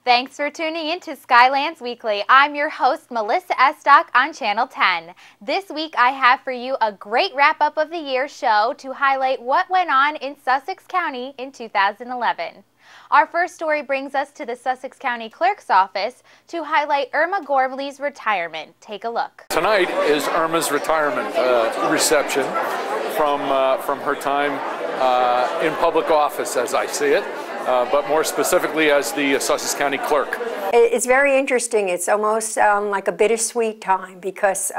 Thanks for tuning in to Skylands Weekly. I'm your host, Melissa Estock on Channel 10. This week I have for you a great wrap-up of the year show to highlight what went on in Sussex County in 2011. Our first story brings us to the Sussex County Clerk's office to highlight Irma Gormley's retirement. Take a look. Tonight is Irma's retirement reception from her time in public office, as I see it. But more specifically as the Sussex County Clerk. It's very interesting. It's almost like a bittersweet time because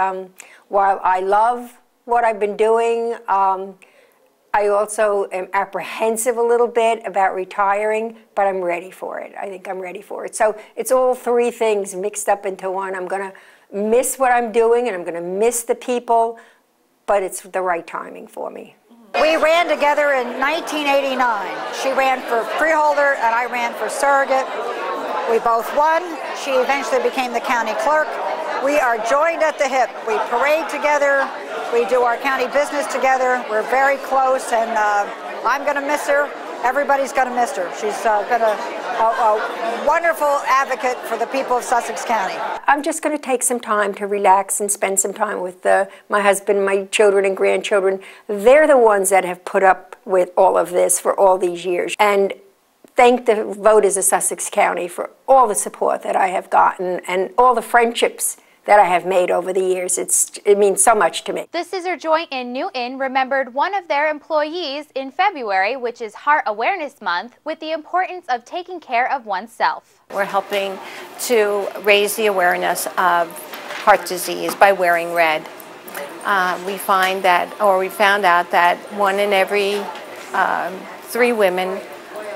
while I love what I've been doing, I also am apprehensive a little bit about retiring, but I'm ready for it. I think I'm ready for it. So it's all three things mixed up into one. I'm going to miss what I'm doing and I'm going to miss the people, but it's the right timing for me. We ran together in 1989. She ran for freeholder and I ran for surrogate. We both won. She eventually became the county clerk. We are joined at the hip. We parade together. We do our county business together. We're very close, and I'm going to miss her. Everybody's going to miss her. She's been a wonderful advocate for the people of Sussex County. I'm just going to take some time to relax and spend some time with my husband, my children and grandchildren. They're the ones that have put up with all of this for all these years. And thank the voters of Sussex County for all the support that I have gotten and all the friendships that I have made over the years. It means so much to me. The Scissor Joint in Newton remembered one of their employees in February, which is Heart Awareness Month, with the importance of taking care of oneself. We're helping to raise the awareness of heart disease by wearing red. We found out that 1 in every 3 women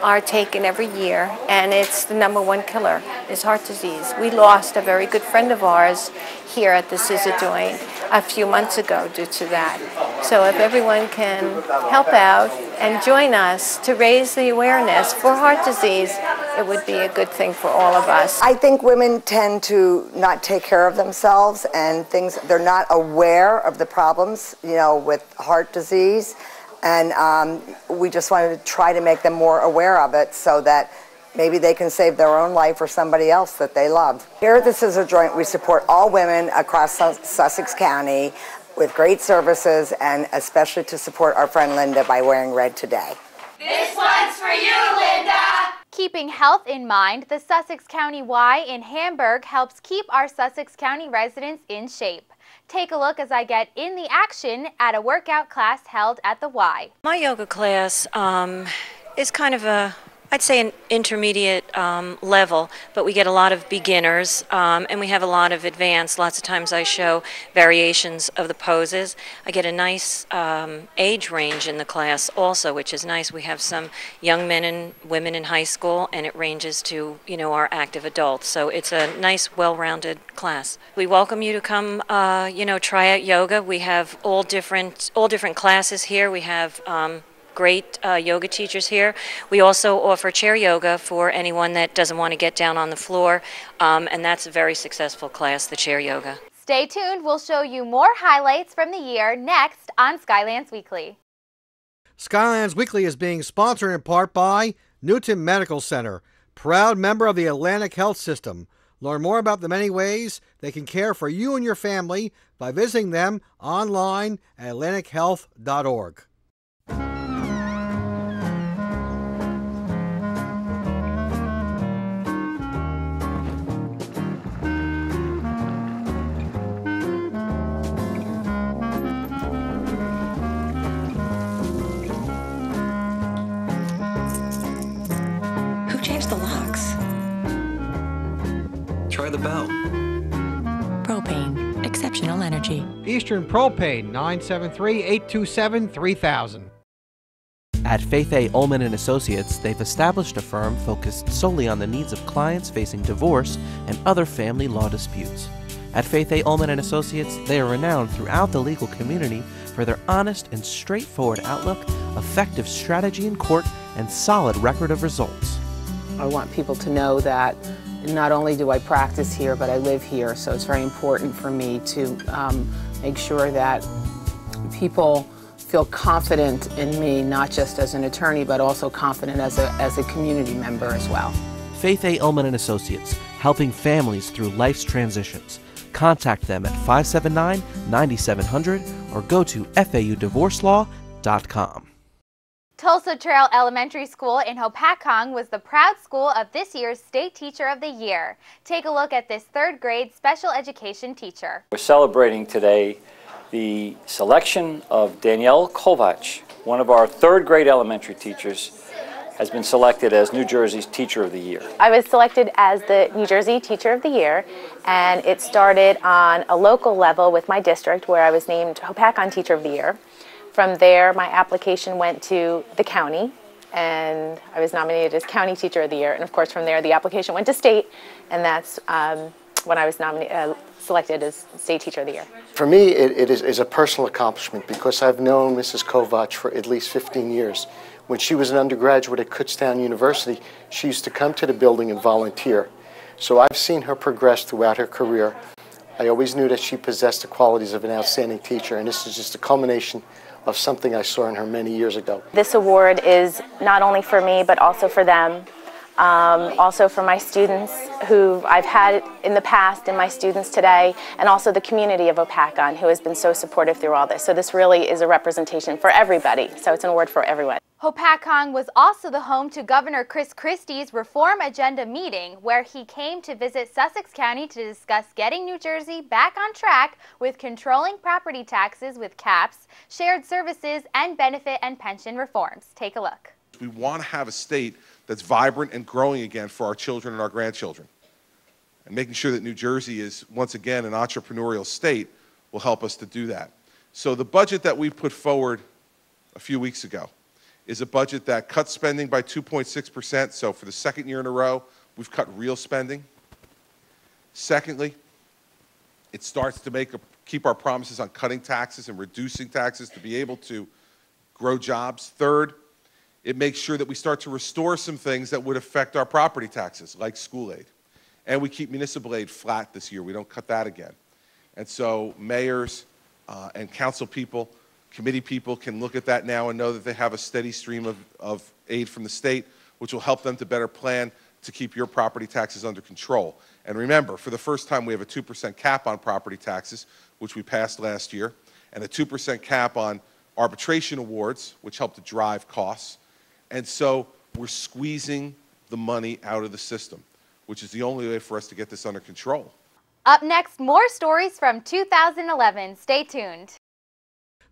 are taken every year, and it's the #1 killer is heart disease. We lost a very good friend of ours here at the Scissor Joint a few months ago due to that. So if everyone can help out and join us to raise the awareness for heart disease, it would be a good thing for all of us. I think women tend to not take care of themselves and they're not aware of the problems, with heart disease. And we just wanted to try to make them more aware of it so that maybe they can save their own life or somebody else that they love. Here at the Scissor Joint, we support all women across Sussex County with great services, and especially to support our friend Linda by wearing red today. This one's for you, Linda! Keeping health in mind, the Sussex County Y in Hamburg helps keep our Sussex County residents in shape. Take a look as I get in the action at a workout class held at the Y. My yoga class is kind of I'd say an intermediate level, but we get a lot of beginners and we have a lot of advanced. Lots of times I show variations of the poses. I get a nice age range in the class also, which is nice. We have some young men and women in high school, and it ranges to, our active adults. So it's a nice, well-rounded class. We welcome you to come, try out yoga. We have all different classes here. We have great yoga teachers here. We also offer chair yoga for anyone that doesn't want to get down on the floor, and that's a very successful class, the chair yoga. Stay tuned. We'll show you more highlights from the year next on Skylands Weekly. Skylands Weekly is being sponsored in part by Newton Medical Center, proud member of the Atlantic Health System. Learn more about the many ways they can care for you and your family by visiting them online at atlantichealth.org. Change the locks. Try the bell. Propane. Exceptional energy. Eastern Propane, 973-827-3000. At Faith A. Ullman & Associates, they've established a firm focused solely on the needs of clients facing divorce and other family law disputes. At Faith A. Ullman & Associates, they are renowned throughout the legal community for their honest and straightforward outlook, effective strategy in court, and solid record of results. I want people to know that not only do I practice here, but I live here, so it's very important for me to make sure that people feel confident in me, not just as an attorney, but also confident as a community member as well. Faith A. Ullman and Associates, helping families through life's transitions. Contact them at 579-9700 or go to faudivorcelaw.com. Tulsa Trail Elementary School in Hopatcong was the proud school of this year's State Teacher of the Year. Take a look at this third grade special education teacher. We're celebrating today the selection of Danielle Kovac, one of our third grade elementary teachers, has been selected as New Jersey's Teacher of the Year. I was selected as the New Jersey Teacher of the Year, and it started on a local level with my district where I was named Hopatcong Teacher of the Year. From there, my application went to the county, and I was nominated as County Teacher of the Year. And of course, from there, the application went to state, and that's when I was selected as State Teacher of the Year. For me, it is a personal accomplishment because I've known Mrs. Kovac for at least 15 years. When she was an undergraduate at Kutztown University, she used to come to the building and volunteer. So I've seen her progress throughout her career. I always knew that she possessed the qualities of an outstanding teacher, and this is just a culmination of something I saw in her many years ago. This award is not only for me, but also for them. Also for my students who I've had in the past and my students today, and also the community of Hopatcong who has been so supportive through all this. So this really is a representation for everybody. So it's an award for everyone. Hopatcong was also the home to Governor Chris Christie's Reform Agenda meeting, where he came to visit Sussex County to discuss getting New Jersey back on track with controlling property taxes with caps, shared services, and benefit and pension reforms. Take a look. We want to have a state that's vibrant and growing again for our children and our grandchildren. And making sure that New Jersey is, once again, an entrepreneurial state will help us to do that. So the budget that we put forward a few weeks ago is a budget that cuts spending by 2.6%. So for the second year in a row, we've cut real spending. Secondly, it starts to keep our promises on cutting taxes and reducing taxes to be able to grow jobs. Third, it makes sure that we start to restore some things that would affect our property taxes, like school aid. And we keep municipal aid flat this year. We don't cut that again. And so mayors and council people, committee people can look at that now and know that they have a steady stream of aid from the state, which will help them to better plan to keep your property taxes under control. And remember, for the first time, we have a 2% cap on property taxes, which we passed last year, and a 2% cap on arbitration awards, which help to drive costs. And so we're squeezing the money out of the system, which is the only way for us to get this under control. Up next, more stories from 2011. Stay tuned.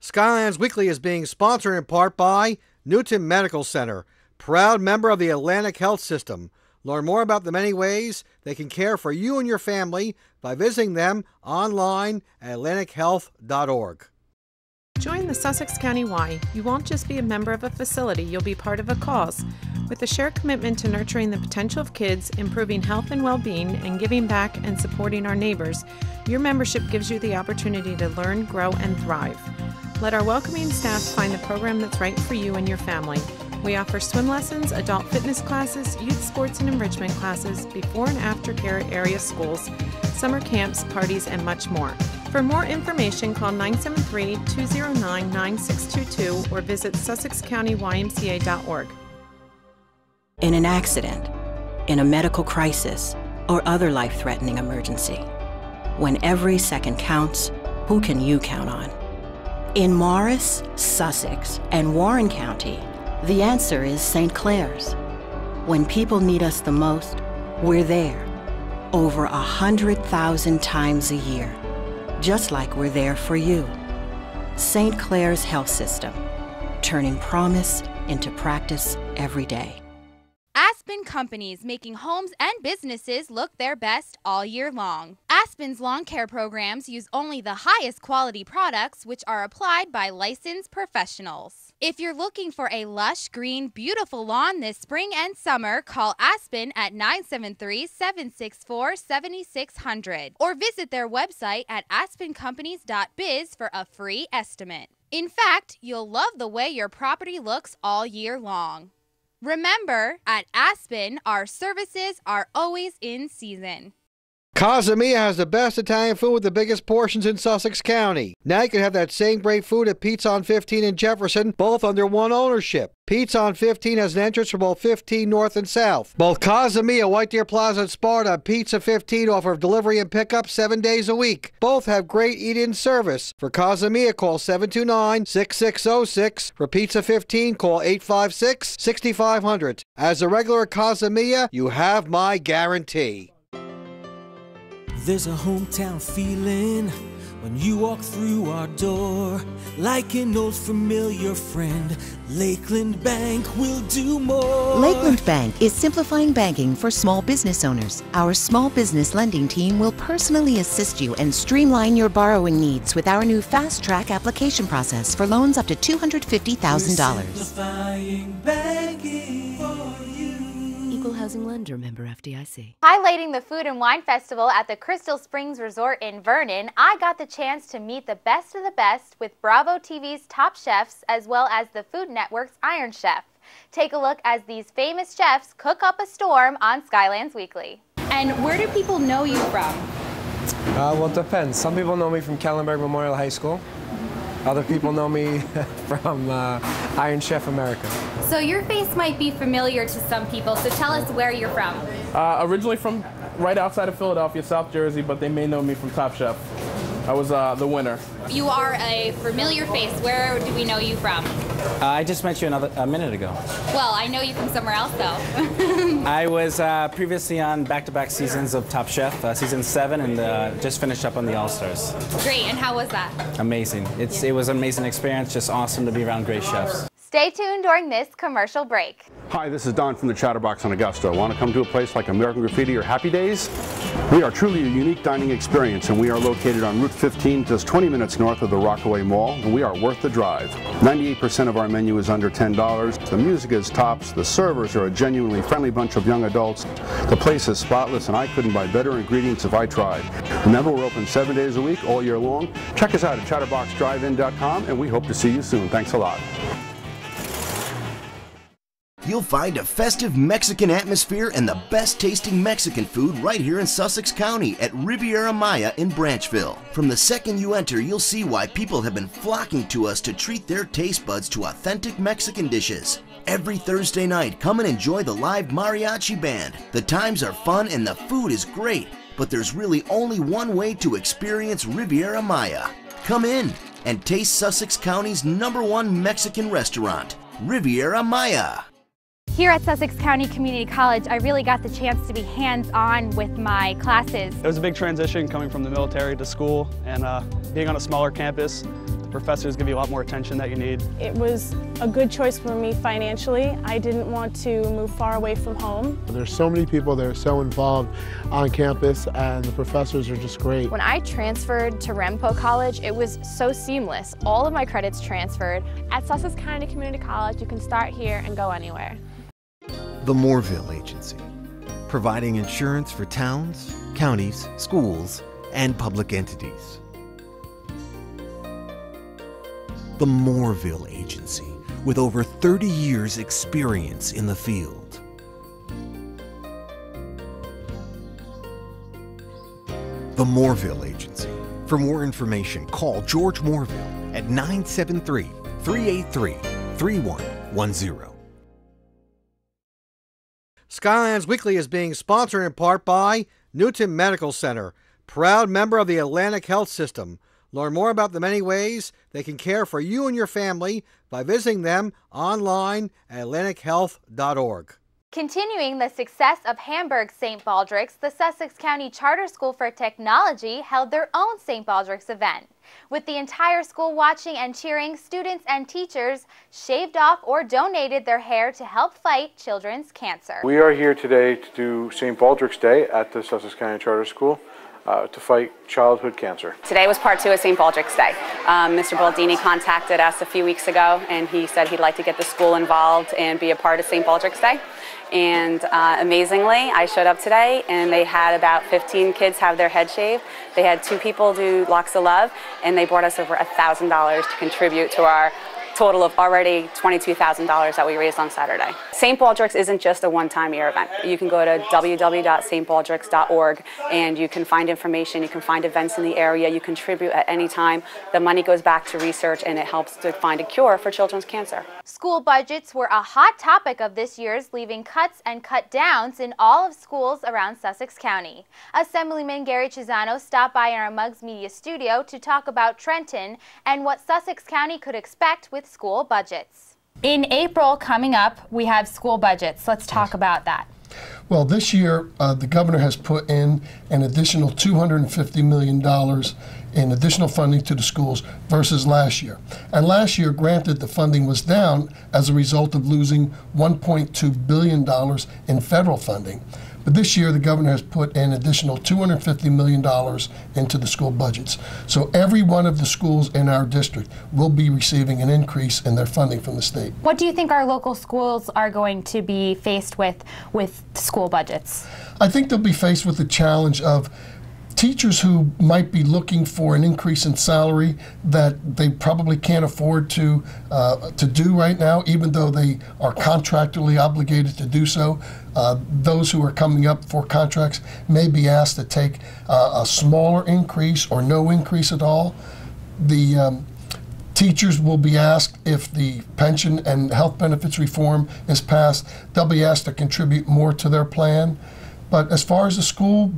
Skylands Weekly is being sponsored in part by Newton Medical Center, proud member of the Atlantic Health System. Learn more about the many ways they can care for you and your family by visiting them online at atlantichealth.org. Join the Sussex County Y. You won't just be a member of a facility, you'll be part of a cause. With a shared commitment to nurturing the potential of kids, improving health and well-being, and giving back and supporting our neighbors, your membership gives you the opportunity to learn, grow, and thrive. Let our welcoming staff find the program that's right for you and your family. We offer swim lessons, adult fitness classes, youth sports and enrichment classes, before and after care at area schools, summer camps, parties, and much more. For more information, call 973-209-9622 or visit sussexcountyymca.org. In an accident, in a medical crisis, or other life-threatening emergency, when every second counts, who can you count on? In Morris, Sussex, and Warren County, the answer is St. Clair's. When people need us the most, we're there. Over 100,000 times a year. Just like we're there for you. St. Clair's Health System. Turning promise into practice every day. Aspen Companies, making homes and businesses look their best all year long. Aspen's lawn care programs use only the highest quality products, which are applied by licensed professionals. If you're looking for a lush, green, beautiful lawn this spring and summer, call Aspen at 973-764-7600 or visit their website at aspencompanies.biz for a free estimate. In fact, you'll love the way your property looks all year long. Remember, at Aspen, our services are always in season. Casa Mia has the best Italian food with the biggest portions in Sussex County. Now you can have that same great food at Pizza on 15 in Jefferson, both under one ownership. Pizza on 15 has an entrance for both 15 North and South. Both Casa Mia, White Deer Plaza, and Sparta, Pizza 15 offer delivery and pickup 7 days a week. Both have great eat-in service. For Casa Mia, call 729-6606. For Pizza 15, call 856-6500. As a regular Casa Mia, you have my guarantee. There's a hometown feeling when you walk through our door, like an old familiar friend. Lakeland Bank will do more. Lakeland Bank is simplifying banking for small business owners. Our small business lending team will personally assist you and streamline your borrowing needs with our new fast track application process for loans up to $250,000. Simplifying banking for you. Equal housing lender, member FDIC. Highlighting the Food and Wine Festival at the Crystal Springs Resort in Vernon, I got the chance to meet the best of the best with Bravo TV's top chefs as well as the Food Network's Iron Chef. Take a look as these famous chefs cook up a storm on Skylands Weekly. And where do people know you from? Well, it depends. Some people know me from Kellenberg Memorial High School. Other people know me from Iron Chef America. So your face might be familiar to some people, so tell us where you're from. Originally from right outside of Philadelphia, South Jersey, but they may know me from Top Chef. I was the winner. You are a familiar face. Where do we know you from? I just met you a minute ago. Well, I know you from somewhere else, though. I was previously on back-to-back seasons of Top Chef, season 7, and just finished up on the All-Stars. Great, and how was that? Amazing. It was an amazing experience, just awesome to be around great chefs. Stay tuned during this commercial break. Hi, this is Don from the Chatterbox on Augusta. Want to come to a place like American Graffiti or Happy Days? We are truly a unique dining experience, and we are located on Route 15, just 20 minutes north of the Rockaway Mall, and we are worth the drive. 98% of our menu is under $10. The music is tops. The servers are a genuinely friendly bunch of young adults. The place is spotless, and I couldn't buy better ingredients if I tried. Remember, we're open 7 days a week, all year long. Check us out at chatterboxdrivein.com, and we hope to see you soon. Thanks a lot. You'll find a festive Mexican atmosphere and the best tasting Mexican food right here in Sussex County at Riviera Maya in Branchville. From the second you enter, you'll see why people have been flocking to us to treat their taste buds to authentic Mexican dishes. Every Thursday night, come and enjoy the live mariachi band. The times are fun and the food is great, but there's really only one way to experience Riviera Maya. Come in and taste Sussex County's #1 Mexican restaurant, Riviera Maya. Here at Sussex County Community College, I really got the chance to be hands-on with my classes. It was a big transition coming from the military to school, and being on a smaller campus, the professors give you a lot more attention that you need. It was a good choice for me financially. I didn't want to move far away from home. There's so many people that are so involved on campus, and the professors are just great. When I transferred to Remco College, it was so seamless. All of my credits transferred. At Sussex County Community College, you can start here and go anywhere. The Moorville Agency, providing insurance for towns, counties, schools, and public entities. The Moorville Agency, with over 30 years' experience in the field. The Moorville Agency. For more information, call George Moorville at 973-383-3110. Skylands Weekly is being sponsored in part by Newton Medical Center, proud member of the Atlantic Health System. Learn more about the many ways they can care for you and your family by visiting them online at atlantichealth.org. Continuing the success of Hamburg St. Baldrick's, the Sussex County Charter School for Technology held their own St. Baldrick's event. With the entire school watching and cheering, students and teachers shaved off or donated their hair to help fight children's cancer. We are here today to do St. Baldrick's Day at the Sussex County Charter School to fight childhood cancer. Today was part 2 of St. Baldrick's Day. Mr. Baldini contacted us a few weeks ago, and he said he'd like to get the school involved and be a part of St. Baldrick's Day. And amazingly, I showed up today, and they had about 15 kids have their head shaved. They had 2 people do locks of love, and they brought us over $1,000 to contribute to our total of already $22,000 that we raised on Saturday. St. Baldrick's isn't just a one-time year event. You can go to www.stbaldricks.org and you can find information, you can find events in the area, you contribute at any time. The money goes back to research and it helps to find a cure for children's cancer. School budgets were a hot topic of this year's, leaving cuts and cut downs in all of schools around Sussex County. Assemblyman Gary Chisano stopped by our Muggs Media studio to talk about Trenton and what Sussex County could expect with school budgets. In April coming up, we have school budgets. Let's talk about that. Well, this year, the governor has put in an additional $250 million in additional funding to the schools versus last year. And last year, granted, the funding was down as a result of losing $1.2 billion in federal funding. But this year, the governor has put an additional $250 million into the school budgets. So every one of the schools in our district will be receiving an increase in their funding from the state. What do you think our local schools are going to be faced with school budgets? I think they'll be faced with the challenge of teachers who might be looking for an increase in salary that they probably can't afford to do right now, even though they are contractually obligated to do so. Those who are coming up for contracts may be asked to take a smaller increase or no increase at all. The teachers will be asked, if the pension and health benefits reform is passed, they'll be asked to contribute more to their plan. But as far as the school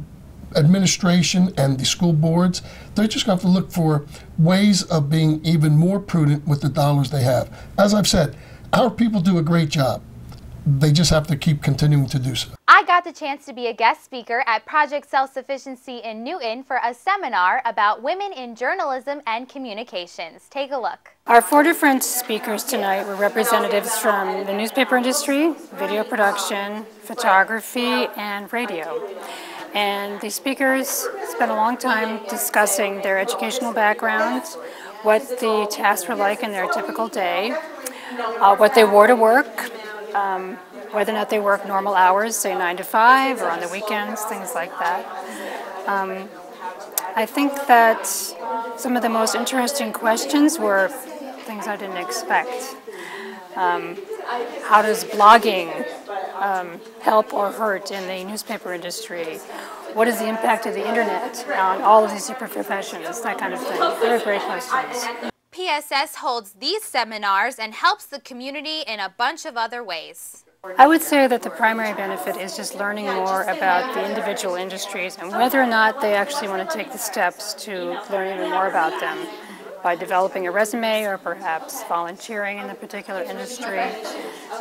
administration and the school boards, they're just going to have to look for ways of being even more prudent with the dollars they have. As I've said, our people do a great job. They just have to keep continuing to do so. I got the chance to be a guest speaker at Project Self-Sufficiency in Newton for a seminar about women in journalism and communications. Take a look. Our 4 different speakers tonight were representatives from the newspaper industry, video production, photography, and radio. And the speakers spent a long time discussing their educational backgrounds, what the tasks were like in their typical day, what they wore to work, whether or not they work normal hours, say 9 to 5, or on the weekends, things like that. I think that some of the most interesting questions were things I didn't expect. How does blogging help or hurt in the newspaper industry? What is the impact of the internet on all of these different professions? That kind of thing. Very great questions. PSS holds these seminars and helps the community in a bunch of other ways. I would say that the primary benefit is just learning more about the individual industries and whether or not they actually want to take the steps to learn even more about them by developing a resume or perhaps volunteering in a particular industry.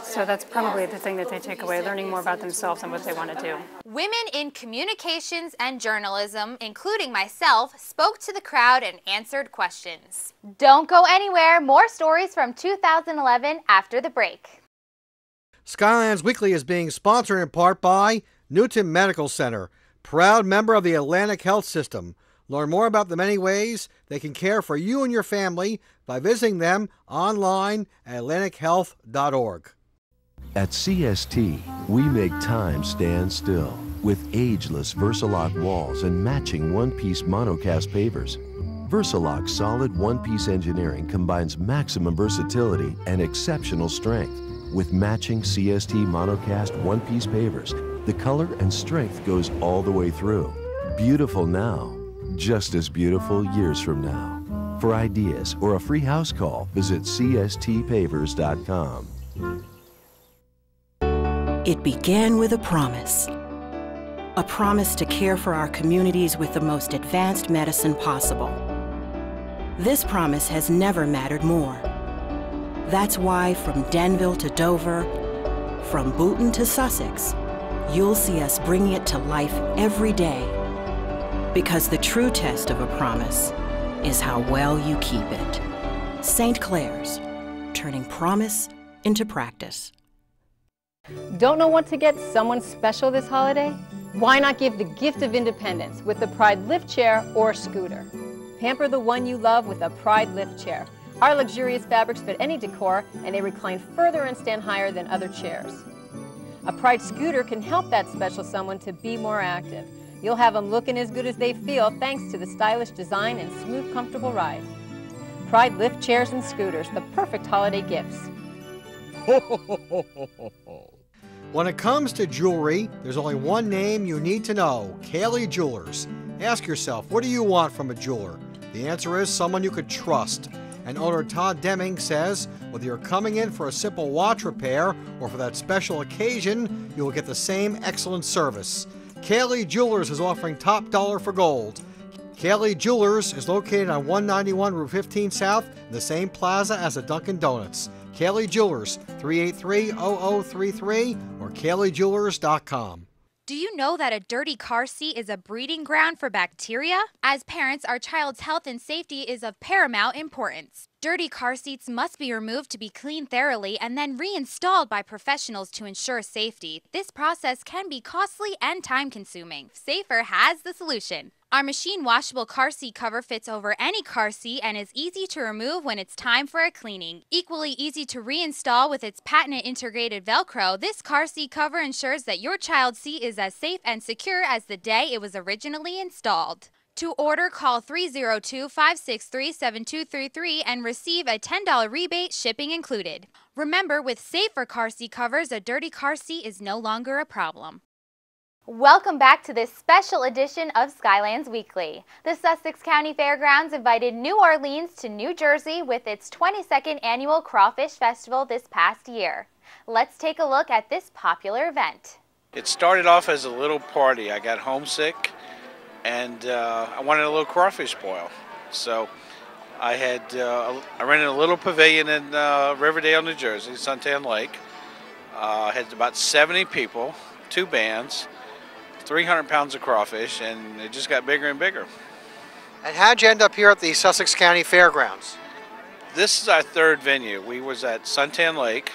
So that's probably the thing that they take away, learning more about themselves and what they want to do. Women in communications and journalism, including myself, spoke to the crowd and answered questions. Don't go anywhere. More stories from 2011 after the break. Skylands Weekly is being sponsored in part by Newton Medical Center, proud member of the Atlantic Health System. Learn more about the many ways they can care for you and your family by visiting them online at atlantichealth.org. At CST, we make time stand still with ageless Versalock walls and matching one-piece monocast pavers. Versalock's solid one-piece engineering combines maximum versatility and exceptional strength. With matching CST monocast one-piece pavers, the color and strength goes all the way through. Beautiful now, just as beautiful years from now. For ideas or a free house call, visit cstpavers.com. It began with a promise to care for our communities with the most advanced medicine possible. This promise has never mattered more. That's why from Denville to Dover, from Booton to Sussex, you'll see us bringing it to life every day. Because the true test of a promise is how well you keep it. St. Clair's, turning promise into practice. Don't know what to get someone special this holiday? Why not give the gift of independence with the Pride lift chair or scooter? Pamper the one you love with a Pride lift chair. Our luxurious fabrics fit any decor, and they recline further and stand higher than other chairs. A Pride scooter can help that special someone to be more active. You'll have them looking as good as they feel thanks to the stylish design and smooth, comfortable ride. Pride lift chairs and scooters, the perfect holiday gifts. When it comes to jewelry, there's only one name you need to know: Kaylee Jewelers. Ask yourself, what do you want from a jeweler? The answer is someone you could trust. And owner Todd Deming says, whether you're coming in for a simple watch repair or for that special occasion, you will get the same excellent service. Kaylee Jewelers is offering top dollar for gold. Kaylee Jewelers is located on 191 Route 15 South in the same plaza as the Dunkin' Donuts. Kaylee Jewelers, 383-0033 or KayleeJewelers.com. Do you know that a dirty car seat is a breeding ground for bacteria? As parents, our child's health and safety is of paramount importance. Dirty car seats must be removed to be cleaned thoroughly and then reinstalled by professionals to ensure safety. This process can be costly and time-consuming. Safer has the solution. Our machine washable car seat cover fits over any car seat and is easy to remove when it's time for a cleaning. Equally easy to reinstall with its patented integrated Velcro, this car seat cover ensures that your child's seat is as safe and secure as the day it was originally installed. To order, call 302-563-7233 and receive a $10 rebate, shipping included. Remember, with safer car seat covers, a dirty car seat is no longer a problem. Welcome back to this special edition of Skylands Weekly. The Sussex County Fairgrounds invited New Orleans to New Jersey with its 22nd annual Crawfish Festival this past year. Let's take a look at this popular event. It started off as a little party. I got homesick and I wanted a little crawfish boil. So I rented a little pavilion in Riverdale, New Jersey, Suntan Lake. Had about 70 people, 2 bands, 300 pounds of crawfish, and it just got bigger and bigger. And how'd you end up here at the Sussex County Fairgrounds? This is our 3rd venue. We was at Suntan Lake,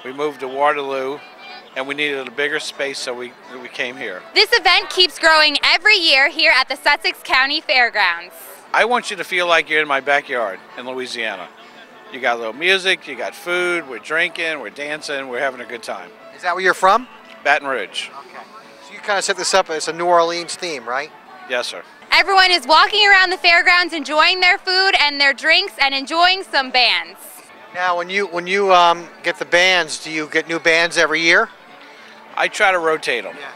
we moved to Waterloo, and we needed a bigger space, so we came here. This event keeps growing every year here at the Sussex County Fairgrounds. I want you to feel like you're in my backyard in Louisiana. You got a little music, you got food, we're drinking, we're dancing, we're having a good time. Is that where you're from? Baton Rouge. Okay. So you kind of set this up as a New Orleans theme, right? Yes, sir. Everyone is walking around the fairgrounds enjoying their food and their drinks and enjoying some bands. Now, when you get the bands, do you get new bands every year? I try to rotate them. Yeah.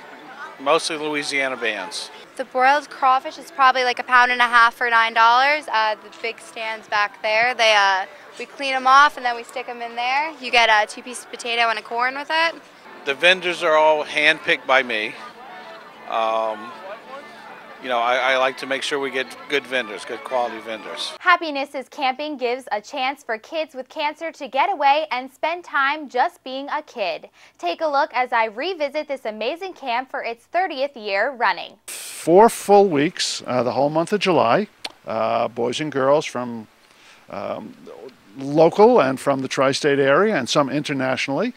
Mostly Louisiana bands. The broiled crawfish is probably like £1.50 for $9. The big stands back there, we clean them off and then we stick them in there. You get 2 pieces of potato and a corn with it. The vendors are all hand-picked by me. You know, I like to make sure we get good vendors, good quality vendors. Happiness is Camping gives a chance for kids with cancer to get away and spend time just being a kid. Take a look as I revisit this amazing camp for its 30th year running. 4 full weeks, the whole month of July. Boys and girls from local and from the tri-state area and some internationally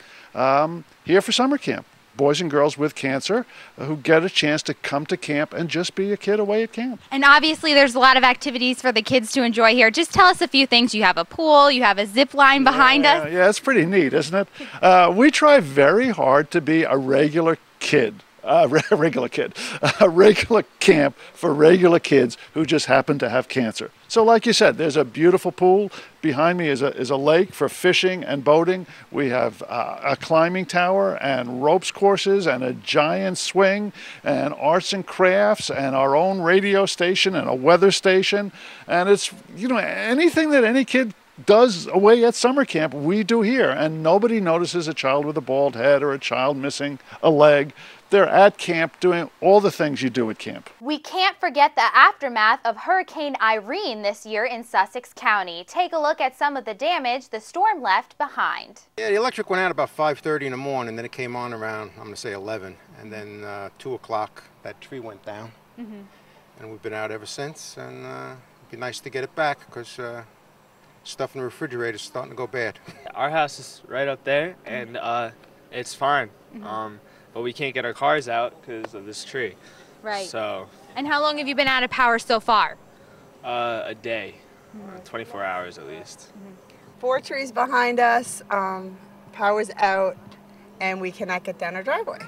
here for summer camp. Boys and girls with cancer who get a chance to come to camp and just be a kid away at camp. And obviously there's a lot of activities for the kids to enjoy here. Just tell us a few things. You have a pool, you have a zip line behind us. Yeah, it's pretty neat, isn't it? We try very hard to be a regular kid. A regular camp for regular kids who just happen to have cancer. So like you said, there's a beautiful pool. Behind me is a lake for fishing and boating. We have a climbing tower and ropes courses and a giant swing and arts and crafts and our own radio station and a weather station. And it's, you know, anything that any kid does away at summer camp, we do here. And nobody notices a child with a bald head or a child missing a leg. They're at camp doing all the things you do at camp. We can't forget the aftermath of Hurricane Irene this year in Sussex County. Take a look at some of the damage the storm left behind. Yeah, the electric went out about 5:30 in the morning, then it came on around, I'm going to say 11, and then 2 o'clock, that tree went down. And we've been out ever since, and it'd be nice to get it back because stuff in the refrigerator is starting to go bad. Our house is right up there, and it's fine. But we can't get our cars out because of this tree. Right. So. And how long have you been out of power so far? A day, 24 hours at least. 4 trees behind us, power's out, and we cannot get down our driveway.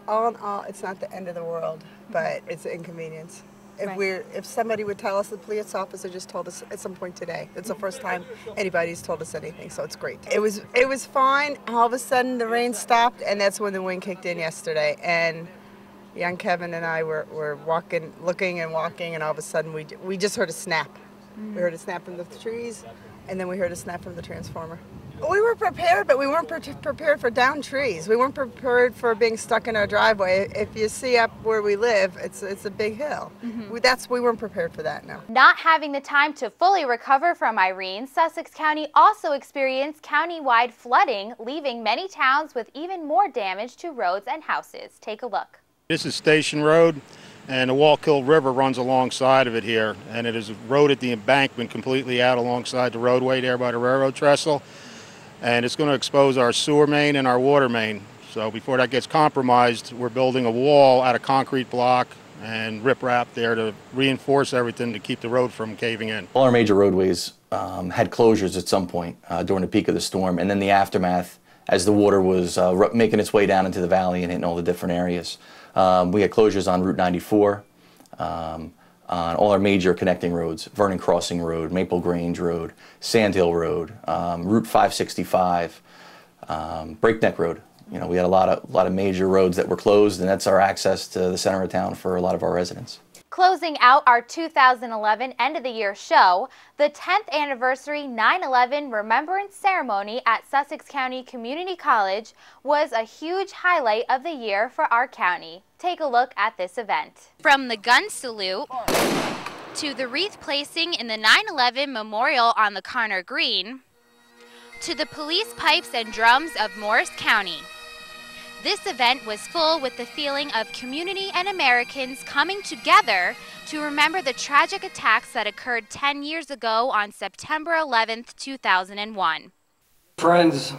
All in all, it's not the end of the world, but it's an inconvenience. If somebody would tell us, the police officer just told us at some point today. It's the first time anybody's told us anything, so it's great. It was fine. All of a sudden the rain stopped, and that's when the wind kicked in yesterday. And young Kevin and I were walking, looking and walking, and all of a sudden we just heard a snap. We heard a snap from the trees, and then we heard a snap from the transformer. We were prepared, but we weren't prepared for downed trees. We weren't prepared for being stuck in our driveway. If you see up where we live, it's a big hill. We weren't prepared for that, no. Not having the time to fully recover from Irene, Sussex County also experienced countywide flooding, leaving many towns with even more damage to roads and houses. Take a look. This is Station Road, and the Wallkill River runs alongside of it here, and it is eroded the embankment completely out alongside the roadway there by the railroad trestle. And it's going to expose our sewer main and our water main. So before that gets compromised, we're building a wall out of concrete block and riprap there to reinforce everything to keep the road from caving in. All our major roadways had closures at some point during the peak of the storm, and then the aftermath as the water was making its way down into the valley and hitting all the different areas. We had closures on Route 94, on all our major connecting roads, Vernon Crossing Road, Maple Grange Road, Sand Hill Road, Route 565, Breakneck Road. You know, we had a lot of major roads that were closed, and that's our access to the center of town for a lot of our residents. Closing out our 2011 end of the year show, the 10th anniversary 9/11 Remembrance Ceremony at Sussex County Community College was a huge highlight of the year for our county. Take a look at this event. From the gun salute to the wreath placing in the 9/11 memorial on the Connor Green to the police pipes and drums of Morris County. This event was full with the feeling of community and Americans coming together to remember the tragic attacks that occurred 10 years ago on September 11th, 2001. Friends,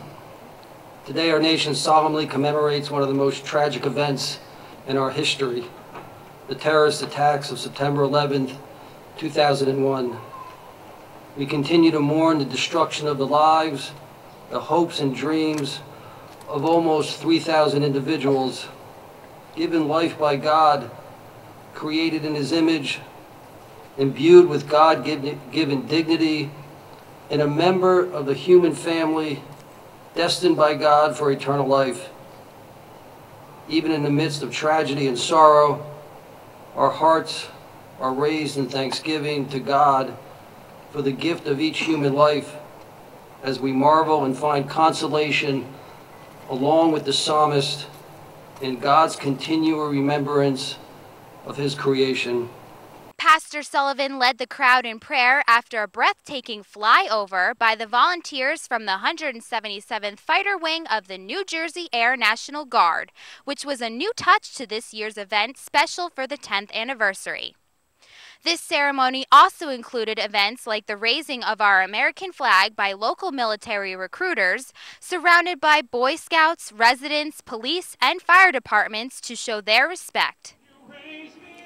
today our nation solemnly commemorates one of the most tragic events in our history, the terrorist attacks of September 11th, 2001. We continue to mourn the destruction of the lives, the hopes and dreams of almost 3,000 individuals, given life by God, created in His image, imbued with God-given dignity, and a member of the human family destined by God for eternal life. Even in the midst of tragedy and sorrow, our hearts are raised in thanksgiving to God for the gift of each human life, as we marvel and find consolation along with the psalmist in God's continual remembrance of His creation. Pastor Sullivan led the crowd in prayer after a breathtaking flyover by the volunteers from the 177th Fighter Wing of the New Jersey Air National Guard, which was a new touch to this year's event special for the 10th anniversary. This ceremony also included events like the raising of our American flag by local military recruiters, surrounded by Boy Scouts, residents, police, and fire departments to show their respect.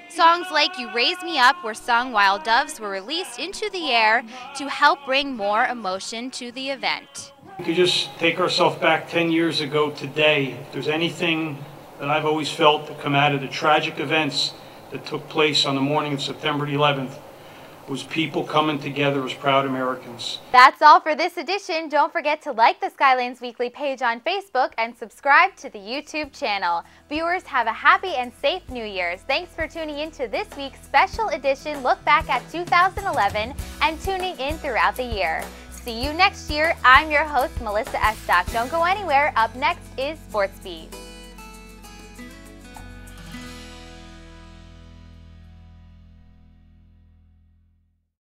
Songs like You Raise Me Up were sung while doves were released into the air to help bring more emotion to the event. We could just take ourselves back 10 years ago today. If there's anything that I've always felt that come out of the tragic events that took place on the morning of September 11th was people coming together as proud Americans. That's all for this edition. Don't forget to like the Skylands Weekly page on Facebook and subscribe to the YouTube channel. Viewers, have a happy and safe New Year's. Thanks for tuning in to this week's special edition look back at 2011 and tuning in throughout the year. See you next year. I'm your host, Melissa Estock. Don't go anywhere. Up next is Sports Beat.